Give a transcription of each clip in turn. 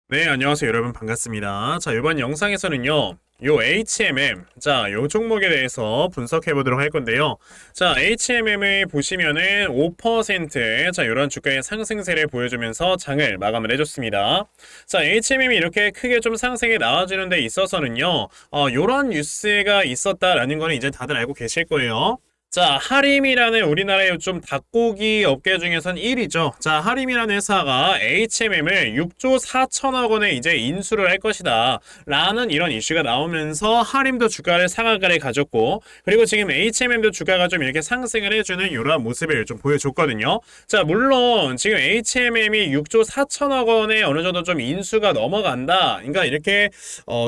네, 안녕하세요. 여러분 반갑습니다. 자, 이번 영상에서는요. 요 HMM, 자, 요 종목에 대해서 분석해 보도록 할 건데요. 자, HMM을 보시면은 5%의 자, 요런 주가의 상승세를 보여주면서 장을 마감을 해줬습니다. 자, HMM이 이렇게 크게 좀 상승이 나와주는 데 있어서는요. 요런 뉴스가 있었다라는 거는 이제 다들 알고 계실 거예요. 자, 하림이라는 우리나라의 좀 닭고기 업계 중에선 1위죠. 자, 하림이라는 회사가 HMM을 6조 4천억 원에 이제 인수를 할 것이다. 라는 이런 이슈가 나오면서 하림도 주가를 상한가를 가졌고, 그리고 지금 HMM도 주가가 좀 이렇게 상승을 해주는 이러한 모습을 좀 보여줬거든요. 자, 물론 지금 HMM이 6조 4천억 원에 어느 정도 좀 인수가 넘어간다. 그러니까 이렇게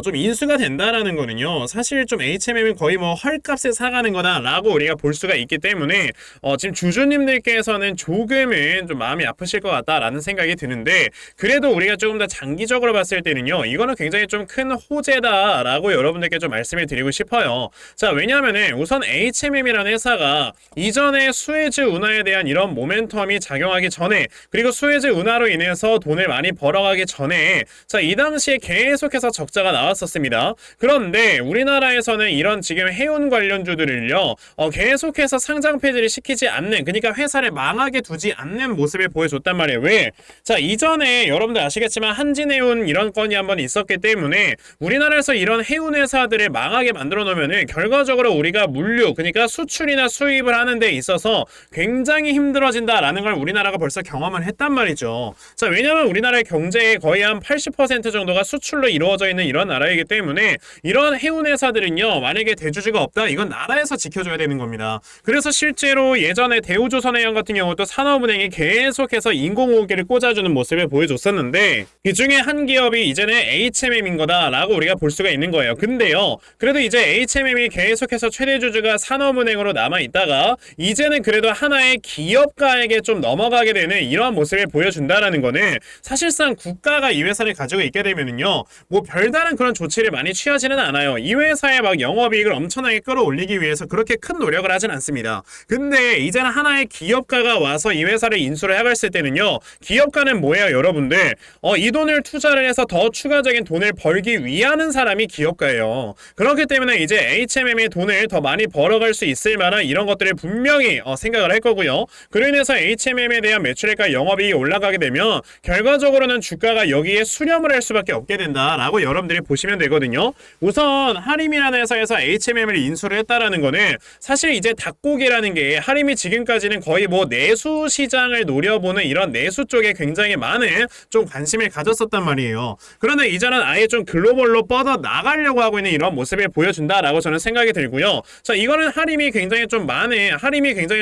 좀 인수가 된다라는 거는요. 사실 좀 HMM이 거의 뭐 헐값에 사가는 거다라고 우리가 볼 수가 있기 때문에 지금 주주님들께서는 조금은 좀 마음이 아프실 것 같다라는 생각이 드는데, 그래도 우리가 조금 더 장기적으로 봤을 때는요, 이거는 굉장히 좀 큰 호재다라고 여러분들께 좀 말씀을 드리고 싶어요. 자, 왜냐하면은 우선 HMM이라는 회사가 이전에 수에즈 운하에 대한 이런 모멘텀이 작용하기 전에, 그리고 수에즈 운하로 인해서 돈을 많이 벌어가기 전에, 자, 이 당시에 계속해서 적자가 나왔었습니다. 그런데 우리나라에서는 이런 지금 해운 관련주들을요, 계속해서 상장 폐지를 시키지 않는, 그러니까 회사를 망하게 두지 않는 모습을 보여줬단 말이에요. 왜? 자, 이전에 여러분들 아시겠지만 한진해운 이런 건이 한번 있었기 때문에 우리나라에서 이런 해운 회사들을 망하게 만들어 놓으면은 결과적으로 우리가 물류, 그러니까 수출이나 수입을 하는 데 있어서 굉장히 힘들어진다라는 걸 우리나라가 벌써 경험을 했단 말이죠. 자, 왜냐면 우리나라의 경제의 거의 한 80% 정도가 수출로 이루어져 있는 이런 나라이기 때문에 이런 해운 회사들은요, 만약에 대주주가 없다, 이건 나라에서 지켜줘야 되는 겁니다. 그래서 실제로 예전에 대우조선해양 같은 경우도 산업은행이 계속해서 인공호흡기를 꽂아주는 모습을 보여줬었는데, 그 중에 한 기업이 이제는 HMM인 거다라고 우리가 볼 수가 있는 거예요. 근데요, 그래도 이제 HMM이 계속해서 최대 주주가 산업은행으로 남아있다가 이제는 그래도 하나의 기업가에게 좀 넘어가게 되는 이러한 모습을 보여준다라는 거는, 사실상 국가가 이 회사를 가지고 있게 되면은요, 뭐 별다른 그런 조치를 많이 취하지는 않아요. 이 회사의 막 영업이익을 엄청나게 끌어올리기 위해서 그렇게 큰 노력을 하진 않습니다. 근데 이제는 하나의 기업가가 와서 이 회사를 인수를 해갔을 때는요, 기업가는 뭐예요, 여러분들? 이 돈을 투자를 해서 더 추가적인 돈을 벌기 위하는 사람이 기업가예요. 그렇기 때문에 이제 HMM의 돈을 더 많이 벌어갈 수 있을 만한 이런 것들을 분명히 생각을 할 거고요. 그로 인해서 HMM에 대한 매출액과 영업이익이 올라가게 되면 결과적으로는 주가가 여기에 수렴을 할 수밖에 없게 된다라고 여러분들이 보시면 되거든요. 우선 하림이라는 회사에서 HMM을 인수를 했다라는 거는 사실 이제 닭고기라는 게, 하림이 지금까지는 거의 뭐 내수 시장을 노려보는 이런 내수 쪽에 굉장히 많은 좀 관심을 가졌었단 말이에요. 그런데 이제는 아예 좀 글로벌로 뻗어 나가려고 하고 있는 이런 모습을 보여준다라고 저는 생각이 들고요. 자, 이거는 하림이 굉장히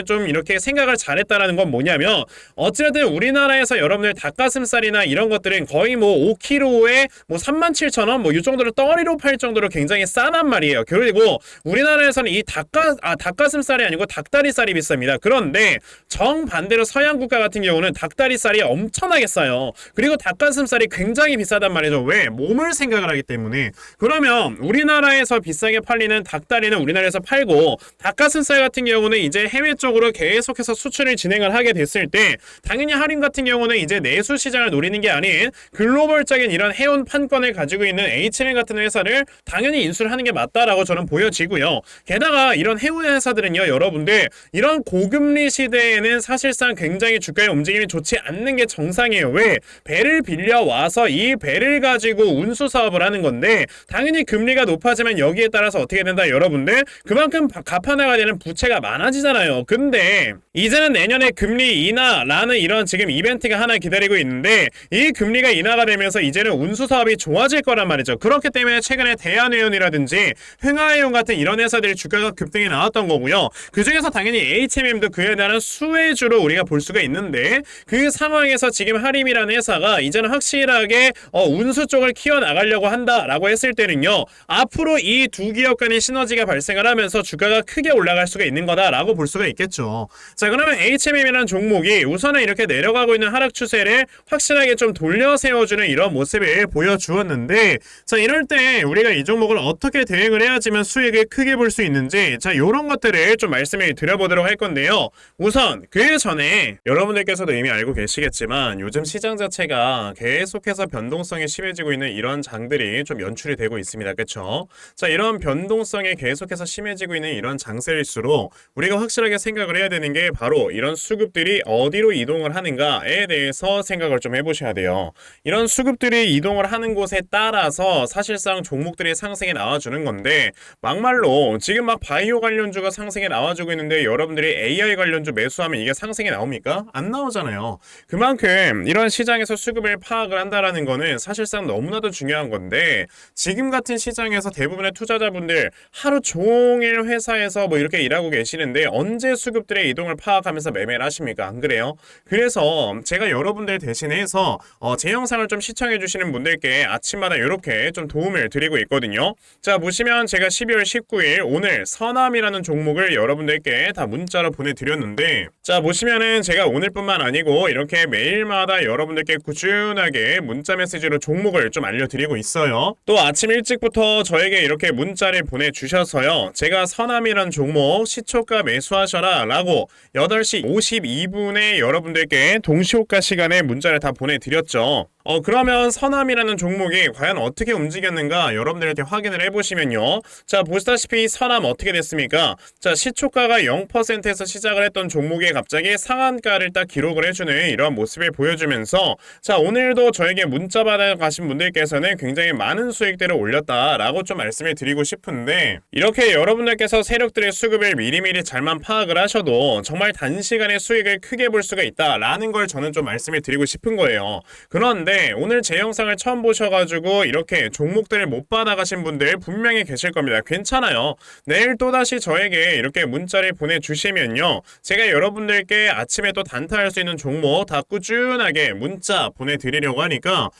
좀 이렇게 생각을 잘했다라는 건 뭐냐면, 어쨌든 우리나라에서 여러분들 닭가슴살이나 이런 것들은 거의 뭐 5kg에 뭐 37,000원 뭐 이 정도로 떠리로 팔 정도로 굉장히 싸단 말이에요. 그리고 우리나라에서는 이 닭가슴살이 아니고 닭다리살이 비쌉니다. 그런데 정반대로 서양 국가 같은 경우는 닭다리살이 엄청나게 싸요. 그리고 닭가슴살이 굉장히 비싸단 말이죠. 왜? 몸을 생각을 하기 때문에. 그러면 우리나라에서 비싸게 팔리는 닭다리는 우리나라에서 팔고, 닭가슴살 같은 경우는 이제 해외 쪽으로 계속해서 수출을 진행을 하게 됐을 때, 당연히 하림 같은 경우는 이제 내수 시장을 노리는 게 아닌 글로벌적인 이런 해운 판권을 가지고 있는 HMM 같은 회사를 당연히 인수를 하는 게 맞다라고 저는 보여지고요. 게다가 이런 해운 회사들은요, 여러분들 이런 고금리 시대에는 사실상 굉장히 주가의 움직임이 좋지 않는 게 정상이에요. 왜? 배를 빌려와서 이 배를 가지고 운수 사업을 하는 건데, 당연히 금리가 높아지면 여기에 따라서 어떻게 된다, 여러분들? 그만큼 갚아나가야 되는 부채가 많아지잖아요. 근데 이제는 내년에 금리 인하라는 이런 지금 이벤트가 하나 기다리고 있는데, 이 금리가 인하가 되면서 이제는 운수 사업이 좋아질 거란 말이죠. 그렇기 때문에 최근에 대한해운이라든지 흥하해운 같은 이런 회사들이 주가가 급등이 나왔던 거고요. 그 중에서 당연히 HMM도 그에 대한 수혜주로 우리가 볼 수가 있는데, 그 상황에서 지금 하림이라는 회사가 이제는 확실하게 운수 쪽을 키워나가려고 한다라고 했을 때는요, 앞으로 이 두 기업 간의 시너지가 발생을 하면서 주가가 크게 올라갈 수가 있는 거다라고 볼 수가 있겠죠. 자, 그러면 HMM이라는 종목이 우선은 이렇게 내려가고 있는 하락 추세를 확실하게 좀 돌려 세워주는 이런 모습을 보여주었는데, 자, 이럴 때 우리가 이 종목을 어떻게 대응을 해야지만 수익을 크게 볼 수 있는지, 자, 요런 것들을 종목들 좀 말씀을 드려보도록 할 건데요. 우선 그 전에 여러분들께서도 이미 알고 계시겠지만 요즘 시장 자체가 계속해서 변동성이 심해지고 있는 이런 장들이 좀 연출이 되고 있습니다. 그렇죠? 자, 이런 변동성이 계속해서 심해지고 있는 이런 장세일수록 우리가 확실하게 생각을 해야 되는 게 바로 이런 수급들이 어디로 이동을 하는가에 대해서 생각을 좀 해보셔야 돼요. 이런 수급들이 이동을 하는 곳에 따라서 사실상 종목들이 상승에 나와주는 건데, 막말로 지금 막 바이오 관련주가 상승에 나와주고 있는데 여러분들이 AI 관련주 매수하면 이게 상승에 나옵니까? 안 나오잖아요. 그만큼 이런 시장에서 수급을 파악을 한다라는 거는 사실상 너무나도 중요한 건데, 지금 같은 시장에서 대부분의 투자자분들 하루 종일 회사에서 뭐 이렇게 일하고 계시는데 언제 수급들의 이동을 파악하면서 매매를 하십니까? 안 그래요? 그래서 제가 여러분들 대신해서 제 영상을 좀 시청해 주시는 분들께 아침마다 이렇게 좀 도움을 드리고 있거든요. 자, 보시면 제가 12월 19일 오늘 서남이라는 종목을 여러분들께 다 문자로 보내드렸는데, 자, 보시면은 제가 오늘뿐만 아니고 이렇게 매일마다 여러분들께 꾸준하게 문자 메시지로 종목을 좀 알려드리고 있어요. 또 아침 일찍부터 저에게 이렇게 문자를 보내주셔서요, 제가 서남이라는 종목 시초가 매수하셔라 라고 8시 52분에 여러분들께 동시호가 시간에 문자를 다 보내드렸죠. 그러면 서남이라는 종목이 과연 어떻게 움직였는가 여러분들한테 확인을 해보시면요. 자, 보시다시피 서남 어떻게 됐습니까? 자, 시초가가 0%에서 시작을 했던 종목이 갑자기 상한가를 딱 기록을 해주는 이런 모습을 보여주면서, 자, 오늘도 저에게 문자 받아가신 분들께서는 굉장히 많은 수익들을 올렸다라고 좀 말씀을 드리고 싶은데, 이렇게 여러분들께서 세력들의 수급을 미리미리 잘만 파악을 하셔도 정말 단시간에 수익을 크게 볼 수가 있다라는 걸 저는 좀 말씀을 드리고 싶은 거예요. 그런데 오늘 제 영상을 처음 보셔가지고 이렇게 종목들을 못 받아가신 분들 분명히 계실 겁니다. 괜찮아요. 내일 또다시 저에게 이렇게 문자를 보내주시면요, 제가 여러분들께 아침에 또 단타할 수 있는 종목 다 꾸준하게 문자 보내드리려고 하니까,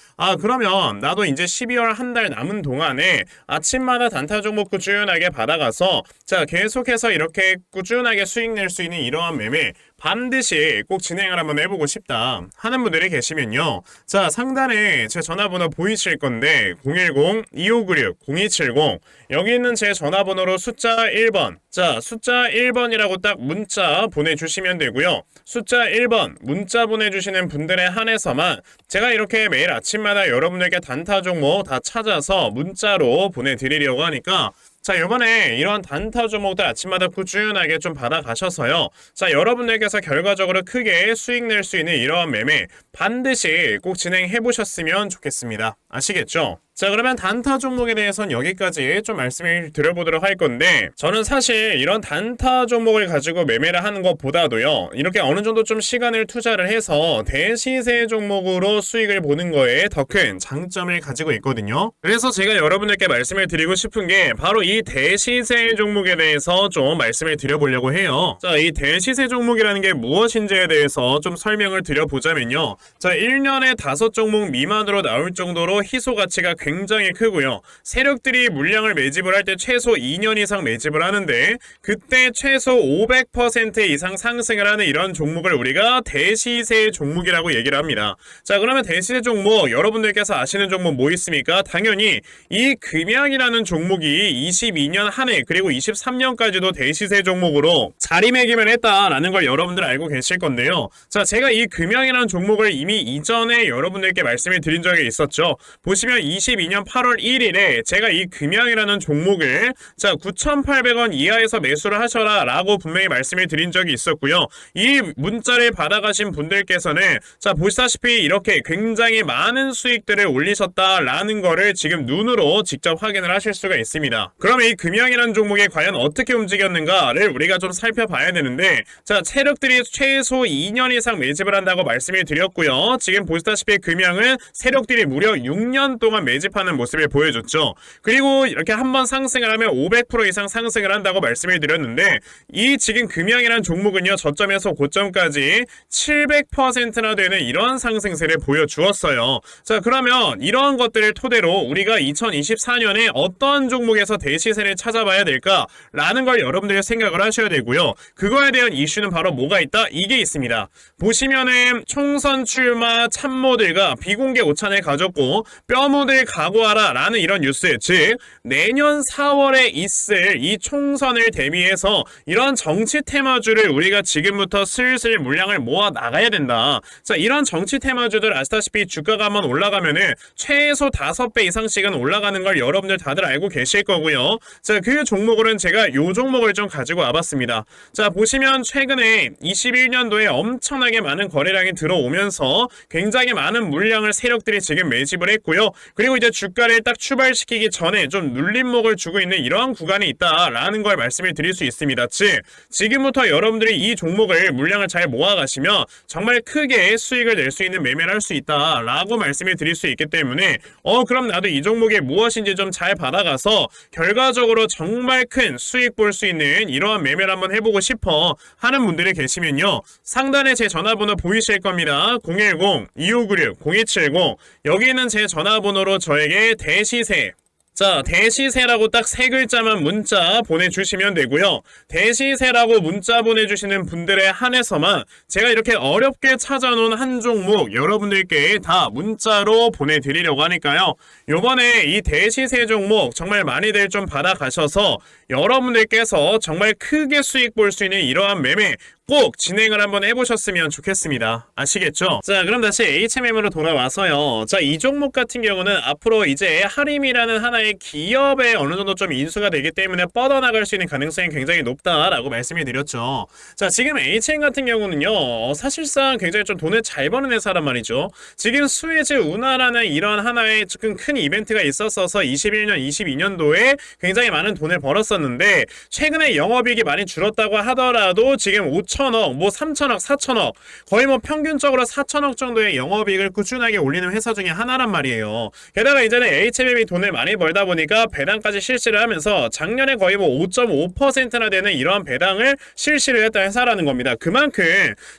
그러면 나도 이제 12월 한 달 남은 동안에 아침마다 단타 종목 꾸준하게 받아가서, 자, 계속해서 이렇게 꾸준하게 수익 낼 수 있는 이러한 매매 반드시 꼭 진행을 한번 해보고 싶다 하는 분들이 계시면요, 자, 상단에 제 전화번호 보이실 건데 010-2596-0270, 여기 있는 제 전화번호로 숫자 1번, 자, 숫자 1번이라고 딱 문자 보내주시면 되고요. 숫자 1번 문자 보내주시는 분들에 한해서만 제가 이렇게 매일 아침마다 여러분들께 단타 종목 다 찾아서 문자로 보내드리려고 하니까, 자, 이번에 이런 단타 종목들 아침마다 꾸준하게 좀 받아가셔서요, 자, 여러분들께서 결과적으로 크게 수익 낼 수 있는 이러한 매매 반드시 꼭 진행해 보셨으면 좋겠습니다. 아시겠죠? 자, 그러면 단타 종목에 대해서는 여기까지 좀 말씀을 드려보도록 할 건데, 저는 사실 이런 단타 종목을 가지고 매매를 하는 것보다도요, 이렇게 어느 정도 좀 시간을 투자를 해서 대시세 종목으로 수익을 보는 거에 더 큰 장점을 가지고 있거든요. 그래서 제가 여러분들께 말씀을 드리고 싶은 게 바로 이 대시세 종목에 대해서 좀 말씀을 드려보려고 해요. 자, 이 대시세 종목이라는 게 무엇인지에 대해서 좀 설명을 드려보자면요, 자, 1년에 5종목 미만으로 나올 정도로 희소 가치가 굉장히 크고요. 세력들이 물량을 매집을 할 때 최소 2년 이상 매집을 하는데, 그때 최소 500% 이상 상승을 하는 이런 종목을 우리가 대시세 종목이라고 얘기를 합니다. 자, 그러면 대시세 종목 여러분들께서 아시는 종목 뭐 있습니까? 당연히 이 금양이라는 종목이 22년 한 해 그리고 23년까지도 대시세 종목으로 자리매김을 했다라는 걸 여러분들 알고 계실 건데요. 자, 제가 이 금양이라는 종목을 이미 이전에 여러분들께 말씀을 드린 적이 있었죠. 보시면 22년 8월 1일에 제가 이 금양이라는 종목을, 자, 9,800원 이하에서 매수를 하셔라 라고 분명히 말씀을 드린 적이 있었고요. 이 문자를 받아가신 분들께서는, 자, 보시다시피 이렇게 굉장히 많은 수익들을 올리셨다라는 거를 지금 눈으로 직접 확인을 하실 수가 있습니다. 그러면 이 금양이라는 종목이 과연 어떻게 움직였는가를 우리가 좀 살펴봐야 되는데, 자, 세력들이 최소 2년 이상 매집을 한다고 말씀을 드렸고요. 지금 보시다시피 금양은 세력들이 무려 6년 동안 매집하는 모습을 보여줬죠. 그리고 이렇게 한번 상승을 하면 500% 이상 상승을 한다고 말씀을 드렸는데, 이 지금 금양이라는 종목은요, 저점에서 고점까지 700%나 되는 이런 상승세를 보여주었어요. 자, 그러면 이러한 것들을 토대로 우리가 2024년에 어떤 종목에서 대시세를 찾아봐야 될까라는 걸 여러분들이 생각을 하셔야 되고요. 그거에 대한 이슈는 바로 뭐가 있다? 이게 있습니다. 보시면은 총선 출마 참모들과 비공개 오찬을 가졌고 뼈 묻을 각오하라 라는 이런 뉴스, 즉 내년 4월에 있을 이 총선을 대비해서 이런 정치 테마주를 우리가 지금부터 슬슬 물량을 모아 나가야 된다. 자, 이런 정치 테마주들 아시다시피 주가가 한번 올라가면은 최소 5배 이상씩은 올라가는 걸 여러분들 다들 알고 계실 거고요. 자, 그 종목으로는 제가 요 종목을 좀 가지고 와봤습니다. 자, 보시면 최근에 21년도에 엄청나게 많은 거래량이 들어오면서 굉장히 많은 물량을 세력들이 지금 매집을 했고요. 그리고 이제 주가를 딱 출발시키기 전에 좀 눌림목을 주고 있는 이러한 구간이 있다라는 걸 말씀을 드릴 수 있습니다. 즉, 지금부터 여러분들이 이 종목을 물량을 잘 모아가시면 정말 크게 수익을 낼 수 있는 매매를 할 수 있다라고 말씀을 드릴 수 있기 때문에 그럼 나도 이 종목이 무엇인지 좀 잘 받아가서 결과적으로 정말 큰 수익 볼 수 있는 이러한 매매를 한번 해보고 싶어 하는 분들이 계시면요, 상단에 제 전화번호 보이실 겁니다. 010-2596-0270. 여기 있는 제 전화번호로 저에게 대시세, 자, 대시세라고 딱 3글자만 문자 보내주시면 되고요. 대시세라고 문자 보내주시는 분들에 한해서만 제가 이렇게 어렵게 찾아놓은 한 종목 여러분들께 다 문자로 보내드리려고 하니까요. 요번에 이 대시세 종목 정말 많이들 좀 받아가셔서 여러분들께서 정말 크게 수익 볼 수 있는 이러한 매매 꼭 진행을 한번 해보셨으면 좋겠습니다. 아시겠죠? 자, 그럼 다시 HMM으로 돌아와서요. 자, 이 종목 같은 경우는 앞으로 이제 하림이라는 하나의 기업에 어느 정도 좀 인수가 되기 때문에 뻗어나갈 수 있는 가능성이 굉장히 높다라고 말씀을 드렸죠. 자, 지금 HM 같은 경우는요, 사실상 굉장히 좀 돈을 잘 버는 회사란 말이죠. 지금 수에즈 운하라는 이런 하나의 조금 큰 이벤트가 있었어서 21년, 22년도에 굉장히 많은 돈을 벌었었는데 최근에 영업이익이 많이 줄었다고 하더라도 지금 5천억, 뭐 3천억, 4천억, 거의 뭐 평균적으로 4천억 정도의 영업이익을 꾸준하게 올리는 회사 중에 하나란 말이에요. 게다가 이제는 HMM이 돈을 많이 벌다 보니까 배당까지 실시를 하면서 작년에 거의 뭐 5.5%나 되는 이러한 배당을 실시를 했던 회사라는 겁니다. 그만큼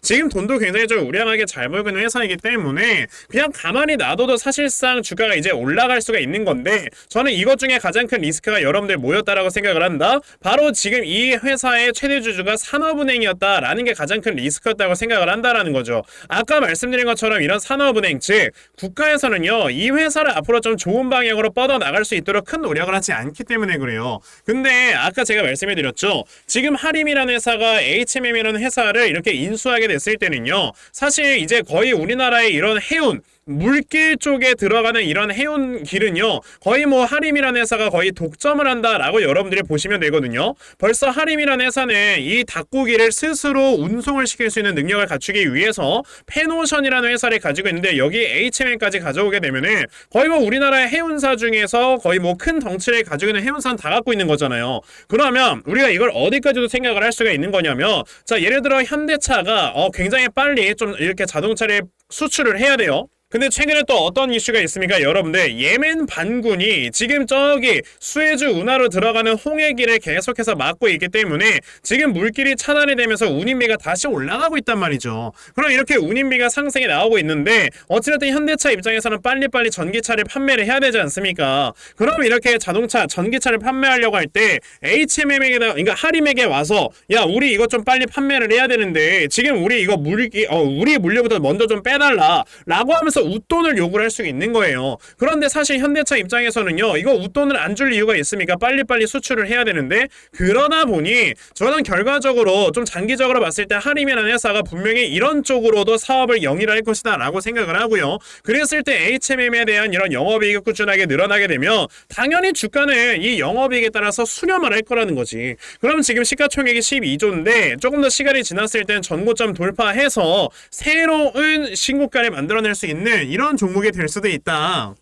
지금 돈도 굉장히 좀 우량하게 잘 벌고 있는 회사이기 때문에 그냥 가만히 놔둬도 사실상 주가가 이제 올라갈 수가 있는 건데, 저는 이것 중에 가장 큰 리스크가 여러분들 뭐였다라고 생각을 한다? 바로 지금 이 회사의 최대 주주가 산업은행이었다라는 게 가장 큰 리스크였다고 생각을 한다라는 거죠. 아까 말씀드린 것처럼 이런 산업은행, 즉 국가에서는요, 이 회사를 앞으로 좀 좋은 방향으로 뻗어나갈 수 있도록 큰 노력을 하지 않기 때문에 그래요. 근데 아까 제가 말씀해 드렸죠. 지금 하림이라는 회사가 HMM이라는 회사를 이렇게 인수하게 됐을 때는요, 사실 이제 거의 우리나라의 이런 해운 물길 쪽에 들어가는 이런 해운길은요, 거의 뭐 하림이라는 회사가 거의 독점을 한다라고 여러분들이 보시면 되거든요. 벌써 하림이라는 회사는 이 닭고기를 스스로 운송을 시킬 수 있는 능력을 갖추기 위해서 페노션이라는 회사를 가지고 있는데, 여기 HMM까지 가져오게 되면은 거의 뭐 우리나라의 해운사 중에서 거의 뭐 큰 덩치를 가지고 있는 해운사는 다 갖고 있는 거잖아요. 그러면 우리가 이걸 어디까지도 생각을 할 수가 있는 거냐면, 자, 예를 들어 현대차가 굉장히 빨리 좀 이렇게 자동차를 수출을 해야 돼요. 근데 최근에 또 어떤 이슈가 있습니까? 여러분들, 예멘 반군이 지금 저기 수에즈 운하로 들어가는 홍해길을 계속해서 막고 있기 때문에 지금 물길이 차단이 되면서 운임비가 다시 올라가고 있단 말이죠. 그럼 이렇게 운임비가 상승이 나오고 있는데 어찌됐든 현대차 입장에서는 빨리빨리 전기차를 판매를 해야 되지 않습니까? 그럼 이렇게 자동차, 전기차를 판매하려고 할 때 HMM에게, 그러니까 하림에게 와서 야, 우리 이거 좀 빨리 판매를 해야 되는데 지금 우리 이거 우리 물류부터 먼저 좀 빼달라 라고 하면서 웃돈을 요구를 할 수 있는 거예요. 그런데 사실 현대차 입장에서는요, 이거 웃돈을 안 줄 이유가 있습니까? 빨리빨리 수출을 해야 되는데, 그러다 보니 저는 결과적으로 좀 장기적으로 봤을 때 하림이라는 회사가 분명히 이런 쪽으로도 사업을 영위를 할 것이다 라고 생각을 하고요. 그랬을 때 HMM에 대한 이런 영업이익이 꾸준하게 늘어나게 되면 당연히 주가는 이 영업이익에 따라서 수렴을 할 거라는 거지. 그럼 지금 시가총액이 12조인데 조금 더 시간이 지났을 땐 전고점 돌파해서 새로운 신고가를 만들어낼 수 있는 이런 종목이 될 수도 있다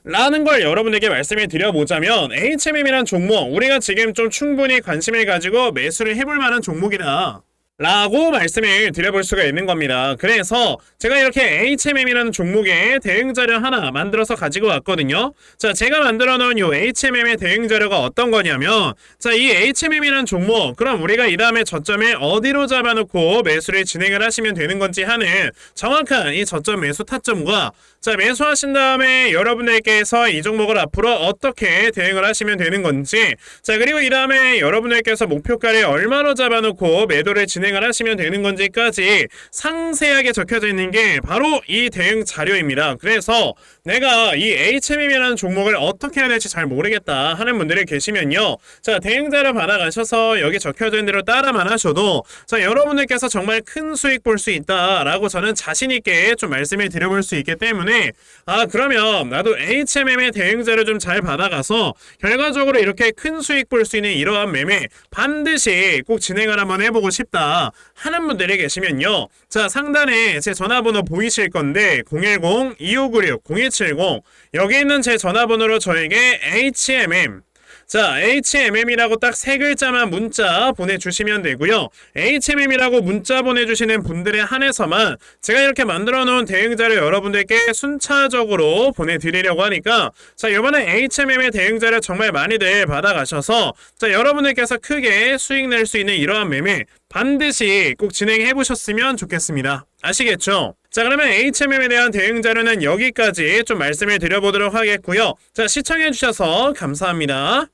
라는 걸 여러분에게 말씀을 드려보자면, HMM이란 종목 우리가 지금 좀 충분히 관심을 가지고 매수를 해볼 만한 종목이다 라고 말씀을 드려볼 수가 있는 겁니다. 그래서 제가 이렇게 HMM이라는 종목의 대응 자료 하나 만들어서 가지고 왔거든요. 자, 제가 만들어 놓은 이 HMM의 대응 자료가 어떤 거냐면, 자, 이 HMM이라는 종목, 그럼 우리가 이 다음에 저점을 어디로 잡아놓고 매수를 진행을 하시면 되는 건지 하는 정확한 이 저점 매수 타점과, 자, 매수하신 다음에 여러분들께서 이 종목을 앞으로 어떻게 대응을 하시면 되는 건지, 자, 그리고 이 다음에 여러분들께서 목표가를 얼마로 잡아놓고 매도를 진행 진행을 하시면 되는 건지까지 상세하게 적혀져 있는 게 바로 이 대응 자료입니다. 그래서 내가 이 HMM이라는 종목을 어떻게 해야 될지 잘 모르겠다 하는 분들이 계시면요. 자, 대응 자료 받아가셔서 여기 적혀져 있는 대로 따라만 하셔도 자, 여러분들께서 정말 큰 수익 볼 수 있다라고 저는 자신 있게 좀 말씀을 드려볼 수 있기 때문에 그러면 나도 HMM의 대응 자료 좀 잘 받아가서 결과적으로 이렇게 큰 수익 볼 수 있는 이러한 매매 반드시 꼭 진행을 한번 해보고 싶다 하는 분들이 계시면요. 자, 상단에 제 전화번호 보이실 건데 010-2596-0170 여기 있는 제 전화번호로 저에게 HMM 자, HMM이라고 딱 세 글자만 문자 보내주시면 되고요. HMM이라고 문자 보내주시는 분들에 한해서만 제가 이렇게 만들어 놓은 대응자료 여러분들께 순차적으로 보내드리려고 하니까 자, 이번에 HMM의 대응자료 정말 많이들 받아가셔서 자, 여러분들께서 크게 수익 낼 수 있는 이러한 매매 반드시 꼭 진행해 보셨으면 좋겠습니다. 아시겠죠? 자, 그러면 HMM에 대한 대응 자료는 여기까지 좀 말씀을 드려보도록 하겠고요. 자, 시청해 주셔서 감사합니다.